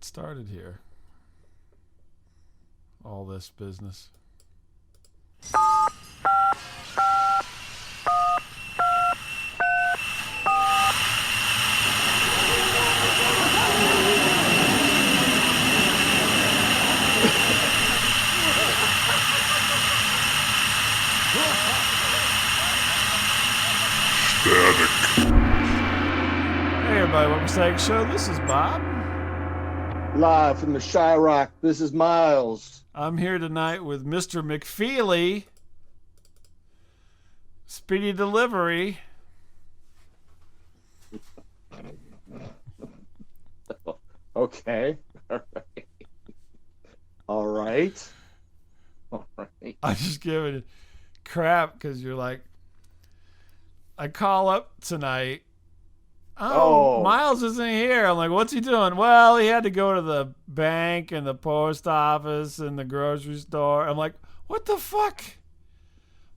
it started here. All this business. Hey everybody, welcome to Static Show. This is Bob. Live from the Shy Rock, this is Miles. I'm here tonight with Mr. McFeely. Speedy delivery. Okay. All right. I'm just giving you crap because you're like, I call up tonight. Oh, Miles isn't here. I'm like, what's he doing? Well, he had to go to the bank and the post office and the grocery store. I'm like, what the fuck?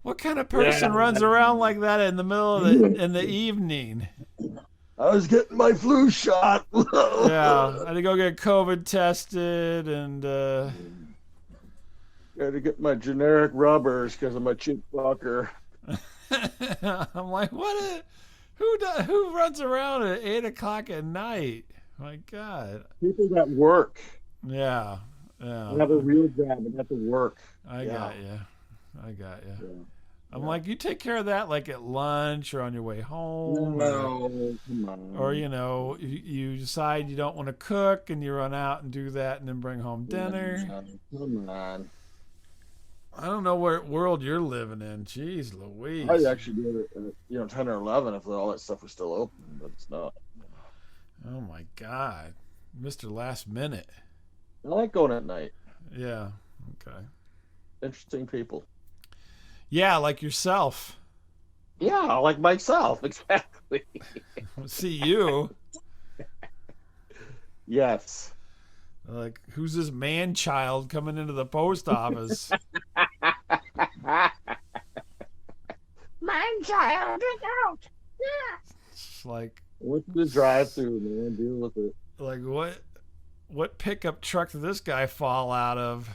What kind of person runs around like that in the middle of in the evening? I was getting my flu shot. Yeah, I had to go get COVID tested and Got to get my generic rubbers because I'm a cheap fucker. I'm like, what? Who runs around at 8 o'clock at night? My God. People that work. Yeah. Yeah. I have a real job and have to work. I got you. Yeah. I'm like, you take care of that like at lunch or on your way home. No, come on. Or, you decide you don't want to cook and you run out and do that and then bring home dinner. Come on. I don't know what world you're living in. Jeez Louise. I'd actually do it at 10 or 11 if all that stuff was still open, but it's not. Oh, my God. Mr. Last Minute. I like going at night. Yeah. Okay. Interesting people. Yeah, like yourself. Yeah, like myself. Exactly. See you. Yes. Like, who's this man-child coming into the post office? Man-child, look out! Yeah. It's like, What's the drive-through, man? Deal with it. like what pickup truck did this guy fall out of?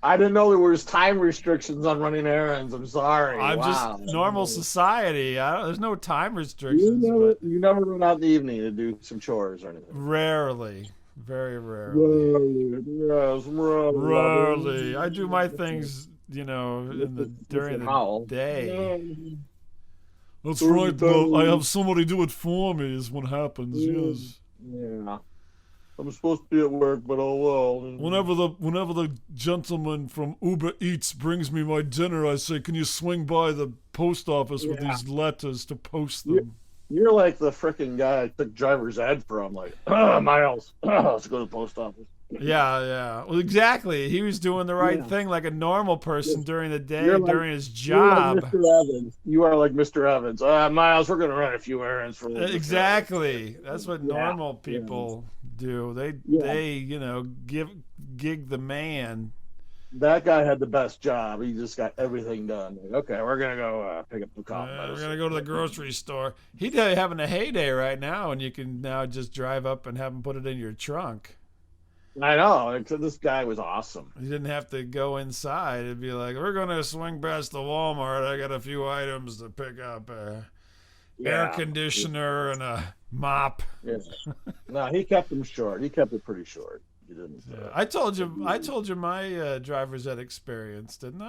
I didn't know there was time restrictions on running errands. I'm sorry. I'm Wow. just normal society. There's no time restrictions. You never run out in the evening to do some chores or anything. Rarely. Very rarely. Rarely. I do my things, during the day. That's right. Well, I have somebody do it for me is what happens, yes. Yeah. I'm supposed to be at work, but oh well. Whenever the gentleman from Uber Eats brings me my dinner, I say, "Can you swing by the post office with these letters to post them?" You're like the frickin' guy I took driver's ed from. Like, Miles, let's go to the post office. Yeah. Well, exactly. He was doing the right thing like a normal person during the day, during his You're job. like Mr. Evans. You are like Mr. Evans. Miles, we're going to run a few errands for you. Exactly. That's what normal people do. They gig the man. That guy had the best job. He just got everything done. Like, okay, we're going to go pick up the coffee. We're going to go to the grocery store. He's having a heyday right now, and you can now just drive up and have him put it in your trunk. I know. This guy was awesome. You didn't have to go inside. It'd be like, we're going to swing past the Walmart. I got a few items to pick up. Air conditioner and a mop. Yeah. No, he kept them short. He kept it pretty short. He didn't. I told you my driver's ed experience, didn't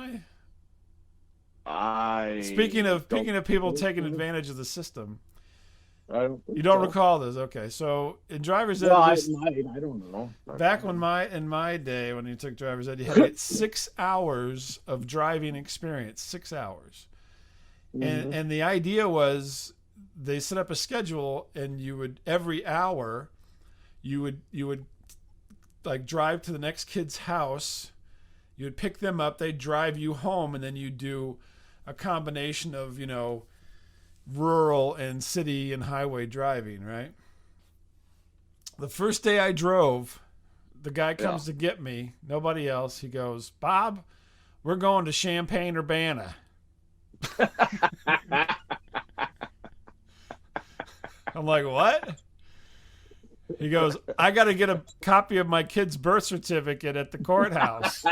I? Speaking of people taking advantage of the system. You don't recall this, okay? So in driver's ed, I don't know. Back in my day when you took driver's ed, you had to get 6 hours of driving experience. 6 hours, and the idea was they set up a schedule, and you would every hour, you would like drive to the next kid's house. You would pick them up. They'd drive you home, and then you do a combination of rural and city and highway driving, right? The first day I drove, the guy comes to get me, nobody else. He goes, "Bob, we're going to Champaign-Urbana." I'm like, what? He goes, I got to get a copy of my kid's birth certificate at the courthouse.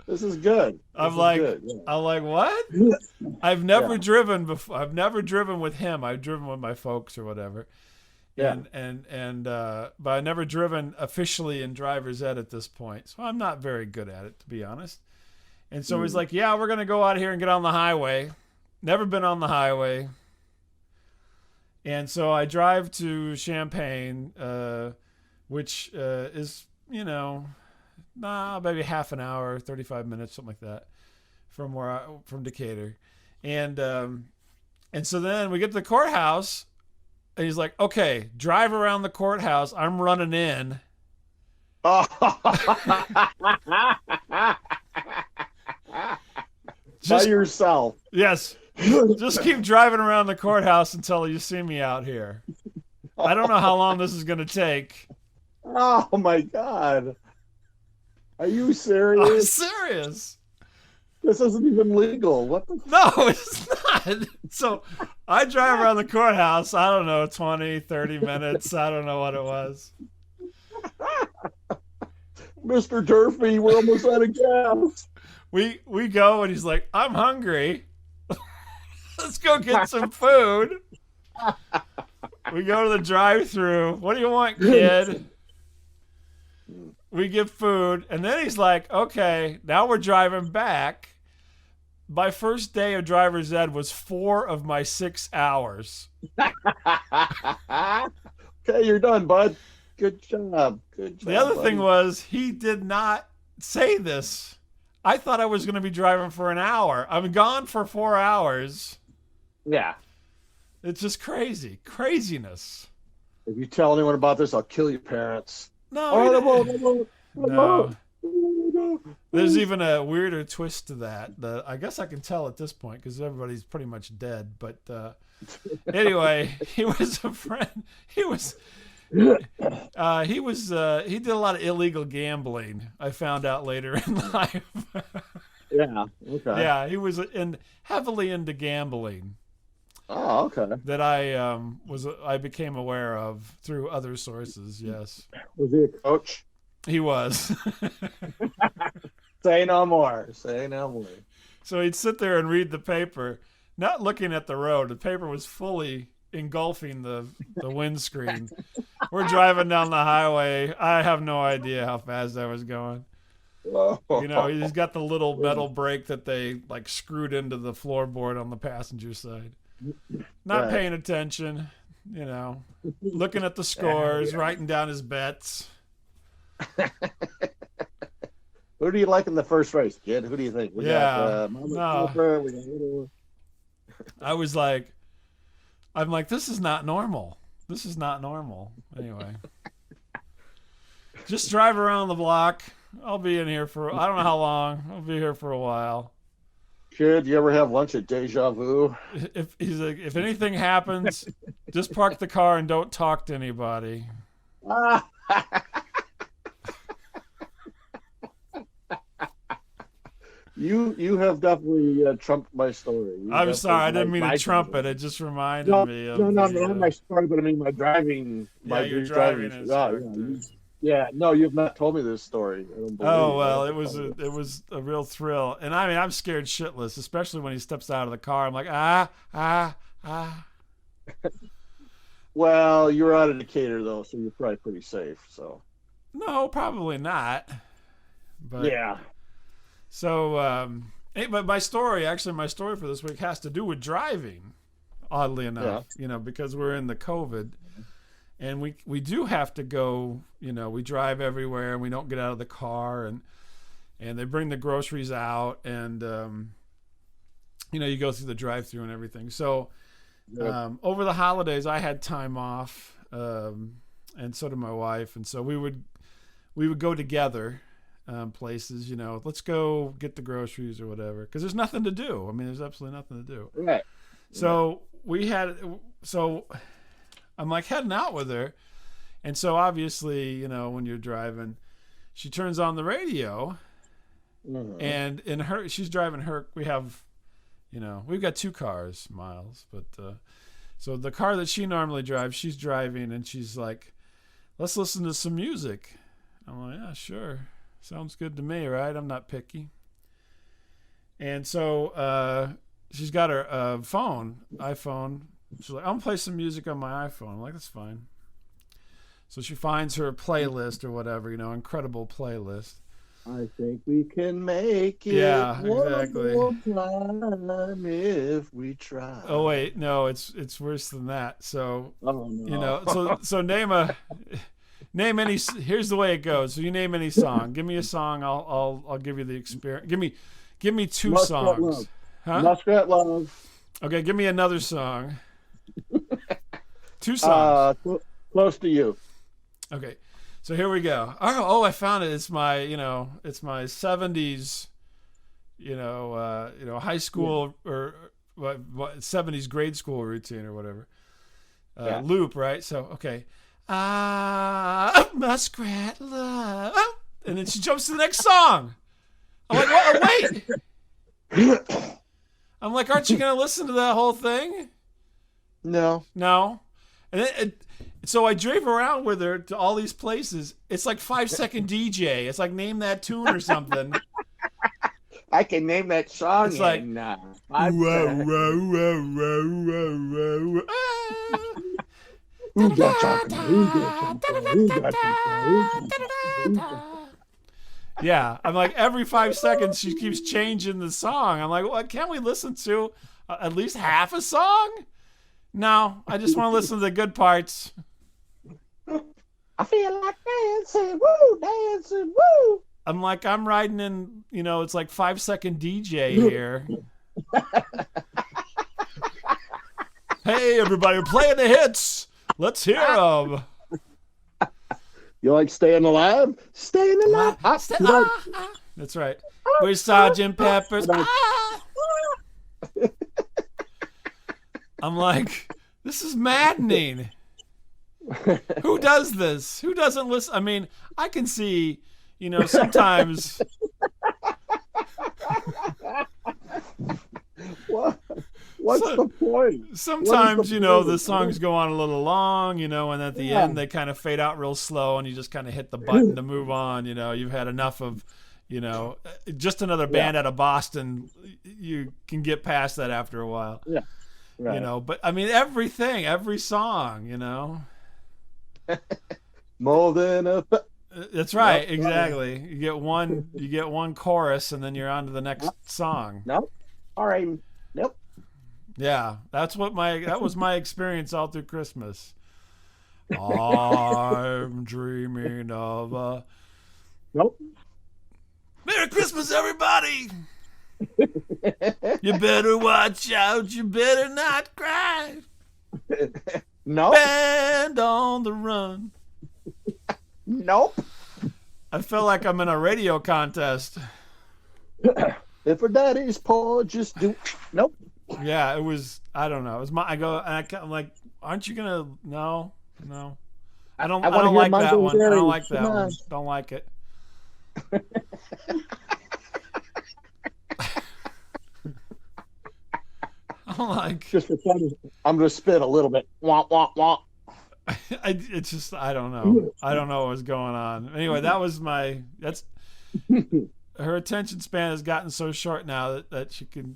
This is good. I'm like, what? I've never driven before. I've never driven with him. I've driven with my folks or whatever. Yeah. But I've never driven officially in driver's ed at this point. So I'm not very good at it, to be honest. And so he's like, yeah, we're going to go out here and get on the highway. Never been on the highway. And so I drive to Champaign, which is, maybe half an hour, 35 minutes, something like that, from Decatur. And so then we get to the courthouse, and he's like, okay, drive around the courthouse. I'm running in. By yourself. Yes. Just keep driving around the courthouse until you see me out here. I don't know how long this is going to take. Oh, my God. Are you serious? I'm serious. This isn't even legal. What the? No, it's not. So I drive around the courthouse, I don't know, 20, 30 minutes. I don't know what it was. Mr. Durfee, we're almost out of gas. We go, and he's like, I'm hungry. Let's go get some food. We go to the drive-thru. What do you want, kid? We get food, and then he's like, okay, now we're driving back. My first day of driver's ed was 4 of my 6 hours. Okay, you're done, bud. Good job. Good job. The other buddy. thing was, he did not say this. I thought I was going to be driving for an hour. I'm gone for 4 hours. Yeah. It's just crazy. Craziness. If you tell anyone about this, I'll kill your parents. No. No. There's even a weirder twist to that I guess I can tell at this point because everybody's pretty much dead. But anyway, he was a friend. He did a lot of illegal gambling. I found out later in life. Yeah. Okay. Yeah, he was heavily into gambling. Oh, okay. That I became aware of through other sources. Yes. Was he a coach? He was. Say no more. Say no more. So he'd sit there and read the paper, not looking at the road. The paper was fully engulfing the windscreen. We're driving down the highway. I have no idea how fast I was going. He's got the little metal brake that they like screwed into the floorboard on the passenger side. Not paying attention, looking at the scores, writing down his bets. Who do you like in the first race, kid? Who do you think? I was like, this is not normal. This is not normal. Anyway, just drive around the block. I'll be in here for, I don't know how long. I'll be here for a while. Kid, you ever have lunch at Deja Vu? If anything happens, just park the car and don't talk to anybody. You have definitely trumped my story. I'm sorry, I didn't mean to trump it. It just reminded me of not my story, but I mean my driving. Your driving instructor. Yeah, no, you've not told me this story. I don't believe it was a real thrill, and I mean I'm scared shitless, especially when he steps out of the car. I'm like Well, you're out of Decatur though, so you're probably pretty safe. So. No, probably not. But yeah. So, but my story for this week has to do with driving. Oddly enough, because we're in the COVID. And we do have to go, we drive everywhere and we don't get out of the car and they bring the groceries out and, you go through the drive-thru and everything. So over the holidays I had time off and so did my wife. And so we would go together places, let's go get the groceries or whatever. Because there's nothing to do. I mean, there's absolutely nothing to do. Right. So I'm like heading out with her. And so obviously, when you're driving, she turns on the radio and she's driving her, we have, we've got 2 cars, Miles, but, So the car that she normally drives, she's driving, and she's like, let's listen to some music. I'm like, yeah, sure. Sounds good to me, right? I'm not picky. And so she's got her iPhone. She's like, I'm going to play some music on my iPhone. I'm like, that's fine. So she finds her playlist or whatever, incredible playlist. I think we can make it. Yeah, exactly. One more time if we try. Oh wait, no, it's worse than that. So Oh, no. so name any. Here's the way it goes. So you name any song. Give me a song. I'll give you the experience. Give me two Muskrat songs. Love. Huh? Muskrat Love. Okay, give me another song. Two songs. Close to You. Okay, so here we go. Oh, I found it. It's my it's my 70s, high school or what 70s grade school routine or whatever. Loop, right? So okay. Muskrat Love, and then she jumps to the next song. I'm like, what? Wait. I'm like, aren't you gonna listen to that whole thing? No. And then so I drove around with her to all these places. It's like 5-second DJ. It's like name that tune or something. I can name that song. It's like, yeah, I'm like every 5 seconds she keeps changing the song. I'm like, what? Can't we listen to at least half a song? No, I just want to listen to the good parts. I feel like dancing, woo. I'm like, I'm riding in, it's like 5-second DJ here. Hey, everybody, we're playing the hits. Let's hear them. You like Staying Alive? Staying Alive. That's right. We're Sergeant Pepper's. I'm like, this is maddening. Who does this? Who doesn't listen? I mean, I can see, sometimes. What's the point? Sometimes, the songs go on a little long, and at the end they kind of fade out real slow and you just kind of hit the button to move on. You've had enough of, just another band out of Boston. You can get past that after a while. Yeah. Right. But I mean, every song, More than a. That's right. Exactly. You get one chorus and then you're on to the next song. Nope. All right. Nope. Yeah, that was my experience all through Christmas. I'm dreaming of a. Nope. Merry Christmas, everybody. You better watch out. You better not cry. Nope. Band on the run. Nope. I feel like I'm in a radio contest. If her daddy's poor, just do. Nope. Yeah, it was. I don't know. It was I'm like, aren't you gonna? No. I don't like that one. I don't like that one. Don't like it. I'm like, just for fun, I'm gonna spit a little bit. Wah wah wah. It's just I don't know. I don't know what was going on. Anyway, that's her attention span has gotten so short now that she can,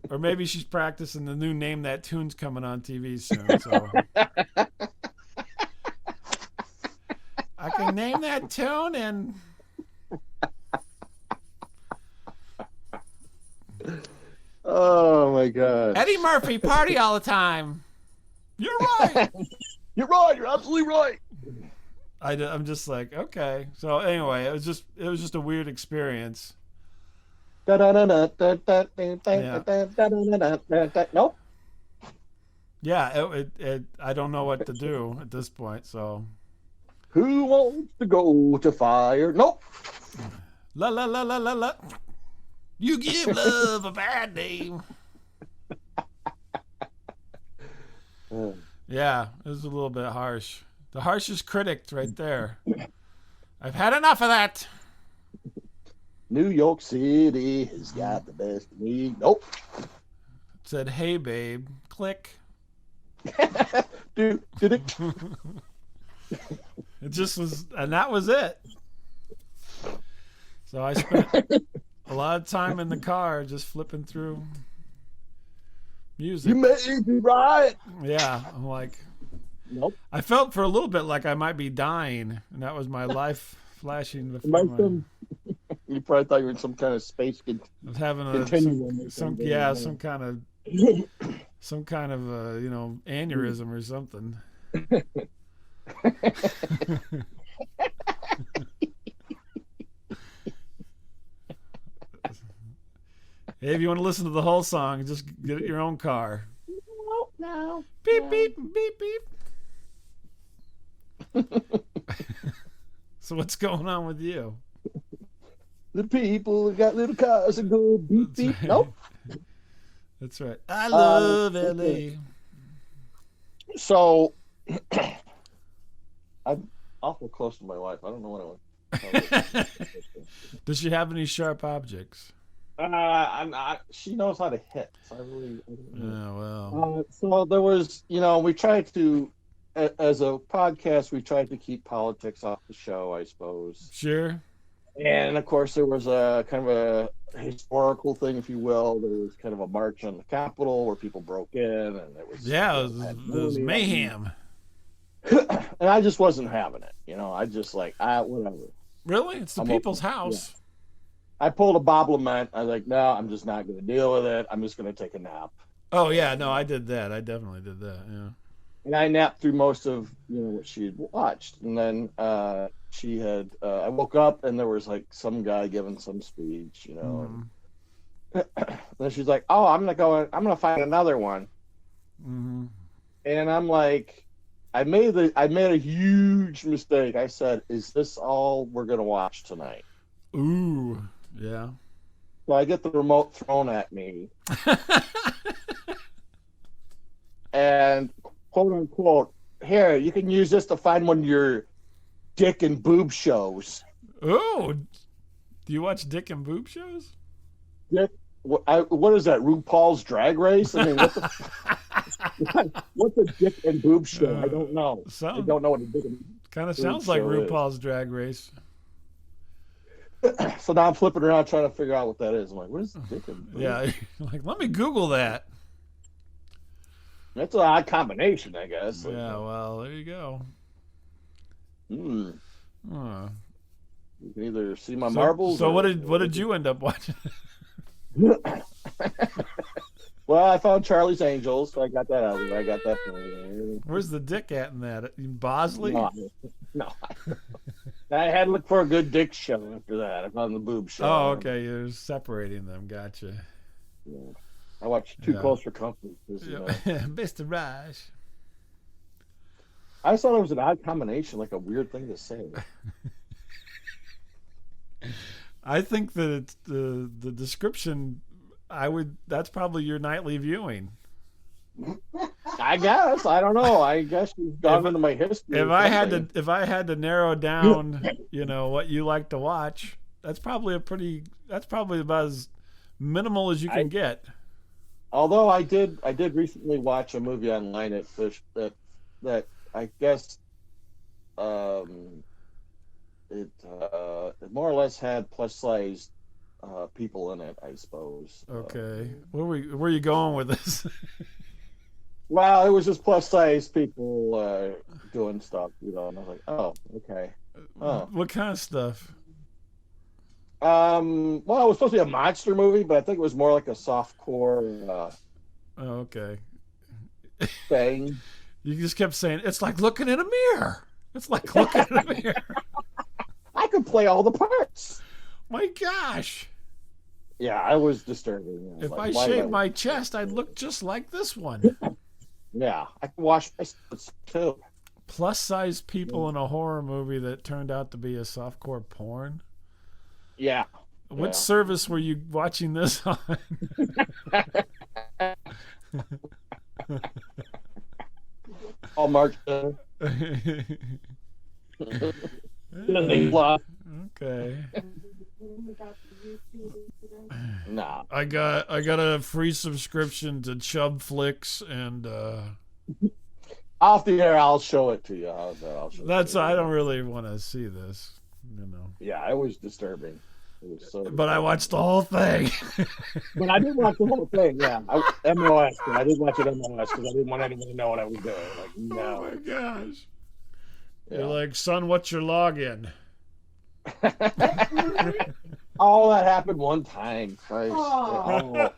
or maybe she's practicing the new Name That Tune's coming on TV soon. So I can name that tune and. Oh my God. Eddie Murphy, party all the time. You're right. You're right. You're absolutely right. I'm just like, okay. So anyway, it was just a weird experience. Nope. Yeah, I don't know what to do at this point. So. Who wants to go to fire? Nope. La la la la la la. You give love a bad name. Yeah, it was a little bit harsh. The harshest critic right there. I've had enough of that. New York City has got the best of me. Nope. Said, hey, babe, click. Dude, did it? It just was, and that was it. So I spent a lot of time in the car just flipping through music. You may be right. Yeah, I'm like, Nope. I felt for a little bit like I might be dying, and that was my life flashing before my. You probably thought you were in some kind of space. I was having Continuum or some something. yeah, some kind of aneurysm or something. Hey, if you want to listen to the whole song, just get your own car. No. Beep, beep, beep, beep. So what's going on with you? The people got little cars and go beep, beep. That's right. Nope. That's right. I love LA. Okay. So, I'm awful close to my wife. I don't know what I want. Does she have any sharp objects? I'm not. She knows how to hit. So I don't know. Oh, well. So there was, we tried to, as a podcast, we tried to keep politics off the show, I suppose. Sure. And of course, there was a kind of a historical thing, if you will. There was kind of a march on the Capitol where people broke in, and it was it was mayhem. And I just wasn't having it, I just whatever. Really? It's the people's house. Yeah. I pulled a Bob Lament. I was like, no, I'm just not going to deal with it. I'm just going to take a nap. Oh yeah, no, I did that. I definitely did that. Yeah. And I napped through most of what she had watched, and then she had. I woke up and there was like some guy giving some speech, and then she's like, "Oh, I'm gonna find another one," and I'm like, I made a huge mistake. I said, "Is this all we're gonna watch tonight?" Ooh, yeah. So I get the remote thrown at me, and quote unquote, here, you can use this to find one of your dick and boob shows. Oh, do you watch dick and boob shows? Dick, what is that? RuPaul's Drag Race? I mean, what's a dick and boob show? I don't know. I don't know what a dick and kind of sounds like RuPaul's Drag Race. So now I'm flipping around trying to figure out what that is. I'm like, what is dick and boob? Yeah, like let me Google that. That's an odd combination, I guess. Yeah, well, there you go. You can either see my marbles. So what did you end up watching? Well, I found Charlie's Angels, so I got that out of there. I got that. Where's the dick at in that? In Bosley? No. I had to look for a good dick show after that. I found the boob show. Oh, okay. You're separating them. Gotcha. Yeah. I watched Too Close for Comfort. Mr. Raj. I thought it was an odd combination, like a weird thing to say. I think that it's the description. That's probably your nightly viewing. I guess. I don't know. I guess you've gone into my history. If I had to narrow down, what you like to watch, that's probably about as minimal as you can get. Although I did recently watch a movie online that I guess it more or less had plus size people in it, I suppose. Okay. Where are you going with this? Well, it was just plus size people doing stuff, and I was like, oh, okay. Oh. What kind of stuff? Well, it was supposed to be a monster movie, but I think it was more like a softcore. Okay. Thing. You just kept saying it's like looking in a mirror. It's like looking in a mirror. I could play all the parts. My gosh. Yeah, I was disturbing. If I shaved my chest, I'd look just like this one. Yeah, I can wash my splits too. Plus size people in a horror movie that turned out to be a softcore porn. Yeah. What service were you watching this on? Hallmark. Okay. Nah. I got a free subscription to Chub Flix, and Off the air, I'll show it to you. I'll show that's it to you. I don't really want to see this, you know. Yeah, it was disturbing. It was so. But I watched the whole thing. But I did watch the whole thing. Yeah, MOS. I did watch it MOS because I didn't want anyone to know what I was doing. Like, Oh no. my gosh! Yeah. You're like, son, what's your login? Oh, that happened one time. Christ. Oh.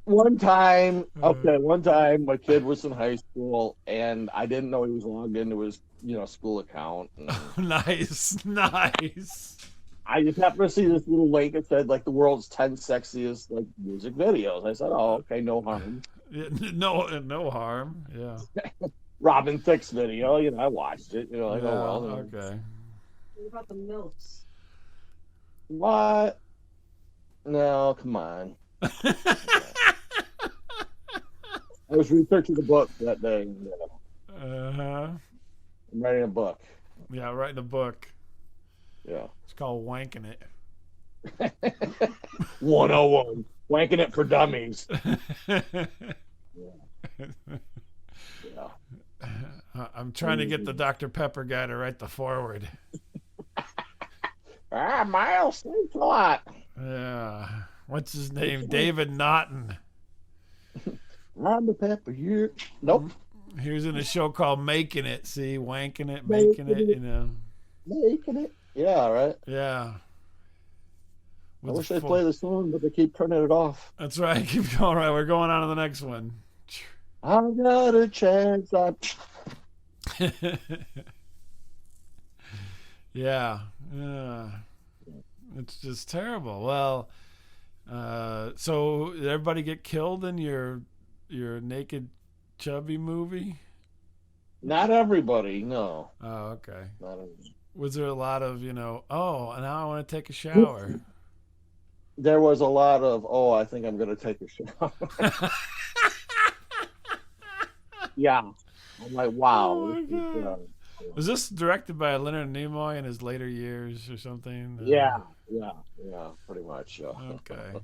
One time, my kid was in high school, and I didn't know he was logged into his, school account. And Nice. I just happened to see this little link that said, like, the world's 10 sexiest, like, music videos. I said, oh, okay, no harm. No harm. Yeah. Robin Thicke's video, I watched it. Yeah, oh, well. okay. What about the milks? What? No, come on. I was researching the book that day. Uh-huh. I'm writing a book. Yeah, writing a book. Yeah. It's called Wanking It. 101. Wanking it for dummies. Yeah. I'm trying to get the Dr. Pepper guy to write the foreword. Miles, thanks a lot. Yeah. What's his name? David Naughton. I'm the pepper here. Nope. He was in a show called Making It. See, wanking it, making it, Making it. Yeah, right. Yeah. I wish I'd play the song, but they keep turning it off. That's right. Keep going. Right. We're going on to the next one. I got a chance. Yeah. It's just terrible. Well, so did everybody get killed in your naked chubby movie? Not everybody, no. Oh, okay. Not everybody. Was there a lot of, oh, now I want to take a shower? There was a lot of, I think I'm going to take a shower. Yeah. I'm like, wow. Oh my God. Was this directed by Leonard Nimoy in his later years or something? Yeah, pretty much. Yeah. Okay.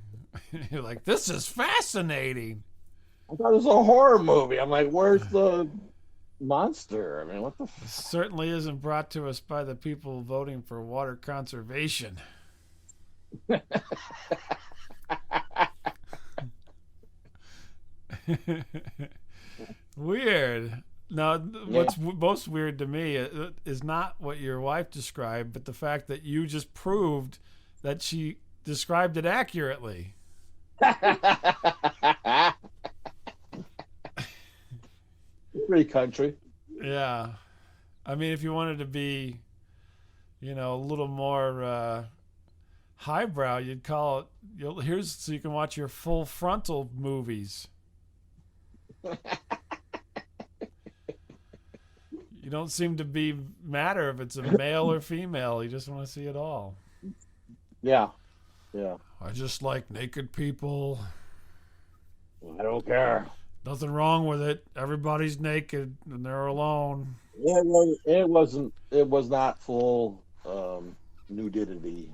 You're like, this is fascinating. I thought it was a horror movie. I'm like, where's the monster? I mean, what the? This certainly isn't brought to us by the people voting for water conservation. Weird. Now, what's most weird to me is not what your wife described, but the fact that you just proved that she described it accurately. Pretty country. Yeah. I mean, if you wanted to be, a little more highbrow, you'd call it, here's so you can watch your full frontal movies. You don't seem to be matter if it's a male or female. You just want to see it all. Yeah. I just like naked people. I don't care. Nothing wrong with it. Everybody's naked and they're alone. It was not full nudity.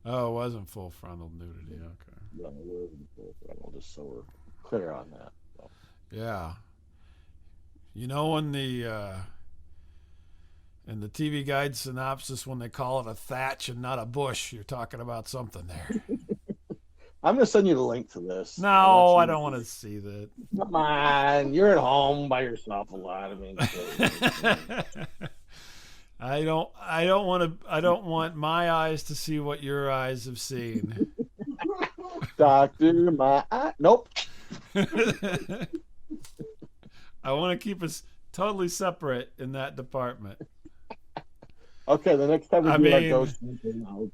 Oh, it wasn't full frontal nudity. Okay. No, it wasn't full frontal. Just so we're clear on that. So. Yeah. In the TV guide synopsis, when they call it a thatch and not a bush, you're talking about something there. I'm going to send you the link to this. No, I don't want to see that. Come on. You're at home by yourself a lot. I mean, I don't want my eyes to see what your eyes have seen. Doctor, my eye. Nope. I want to keep us totally separate in that department. Okay, the next time we do that ghost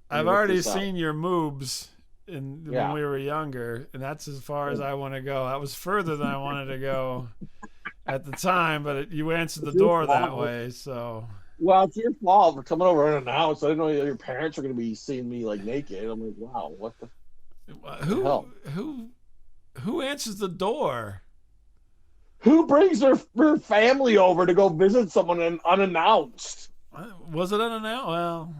I've already seen your moobs when we were younger, and that's as far as I want to go. That was further than I wanted to go at the time, but you answered the door that way, so. Well, it's your fault for coming over unannounced. I didn't know your parents were going to be seeing me like naked. I'm like, wow, what the hell? Who answers the door? Who brings their family over to go visit someone unannounced? Was it unannounced? Well,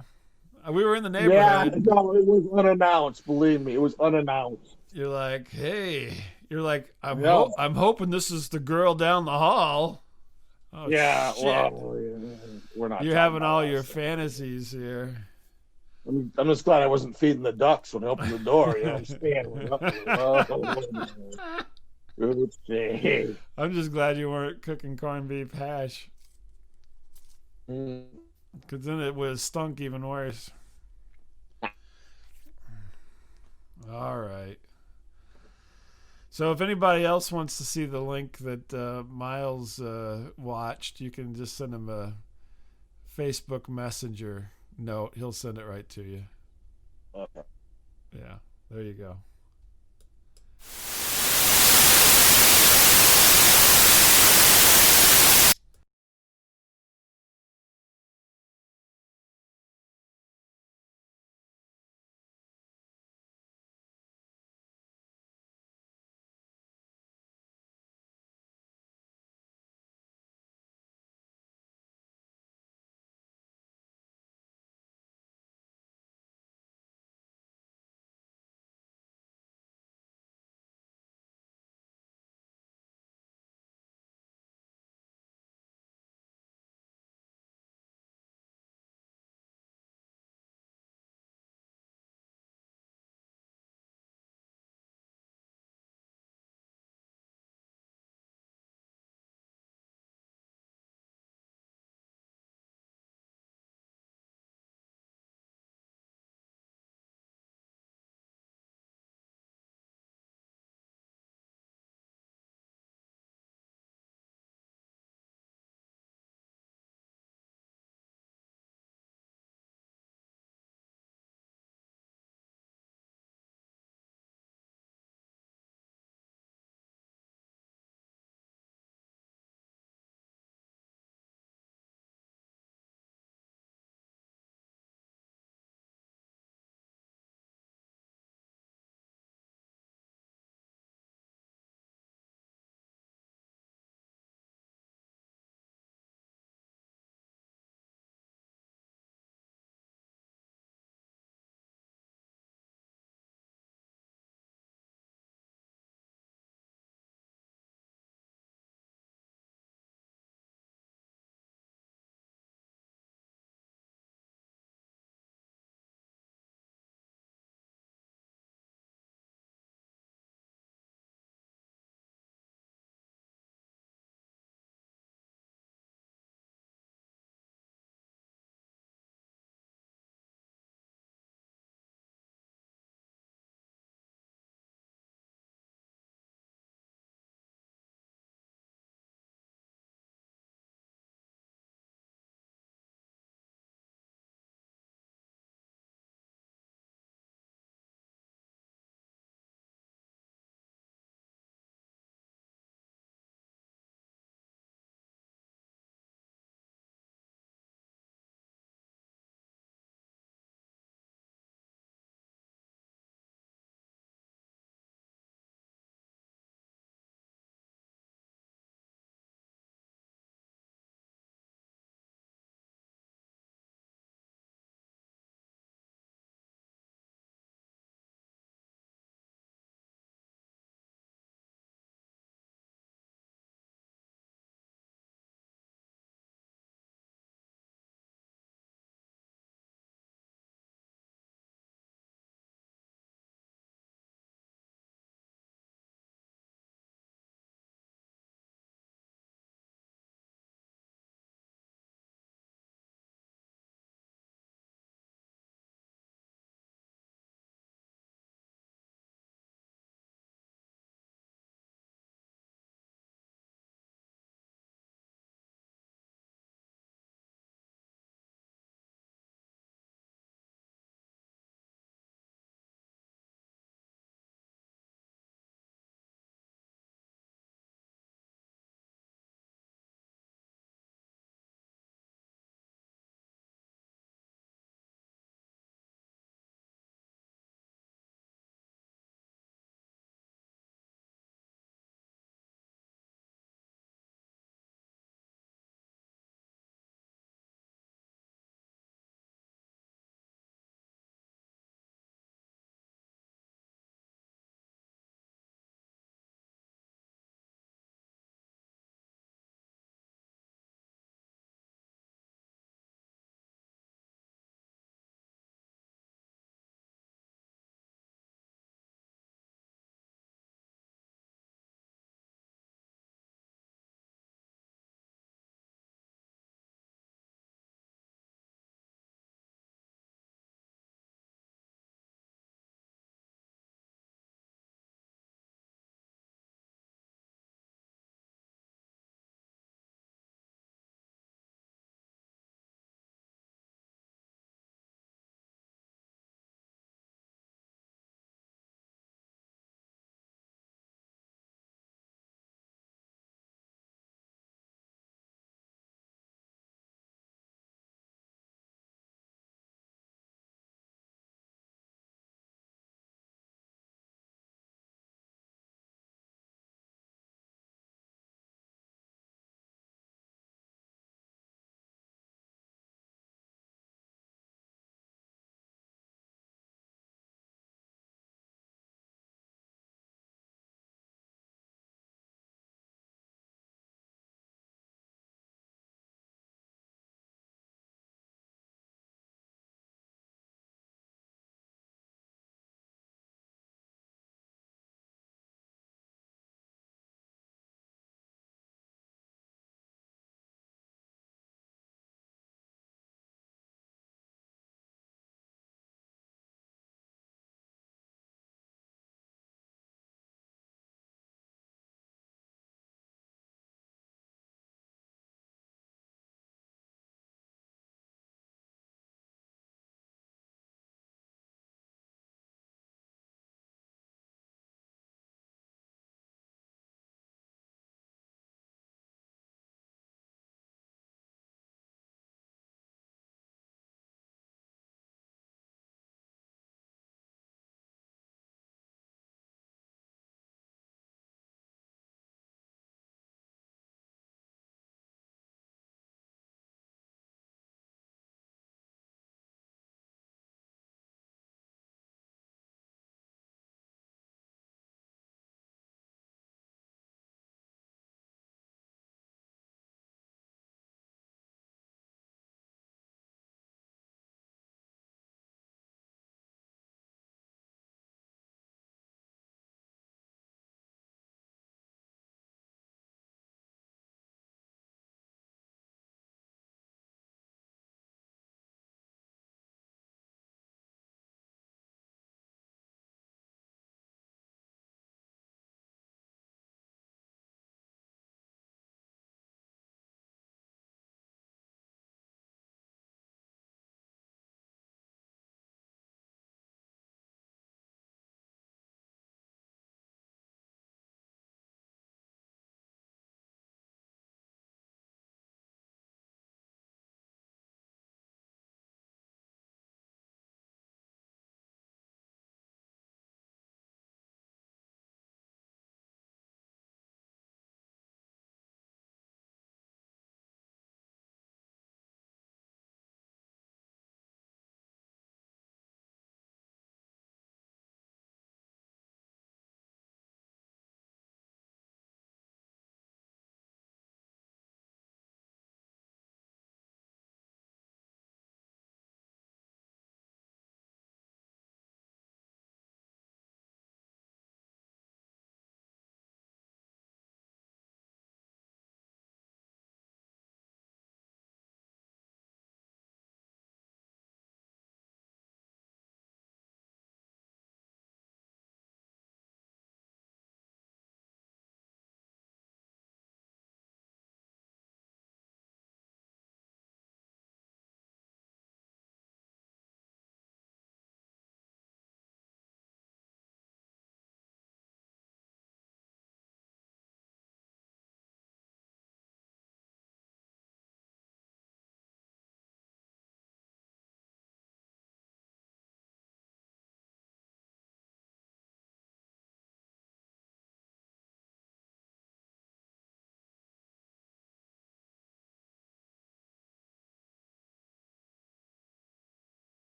We were in the Yeah, neighborhood. no, it was unannounced. Believe me, it was unannounced. You're like, hey. You're like, Yeah. I'm hoping this is the girl down the hall. Oh, Yeah, shit. well, we're not. You're talking having about all us. your fantasies here. I'm just glad I wasn't feeding the ducks when I opened the door. You know what I'm saying? Good shit. I'm just glad you weren't cooking corned beef hash, because then it would have stunk even worse. All right. So if anybody else wants to see the link that Miles watched, you can just send him a Facebook Messenger note. He'll send it right to you. Okay. Yeah, there you go.